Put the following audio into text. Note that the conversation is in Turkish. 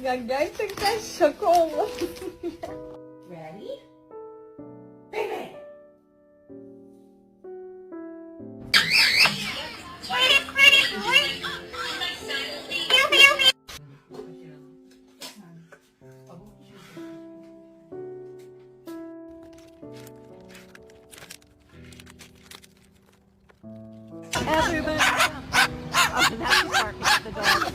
Ya gerçekten şaka olmalı. Ready? Baby! Everybody. Oh, that's the darkest the dog.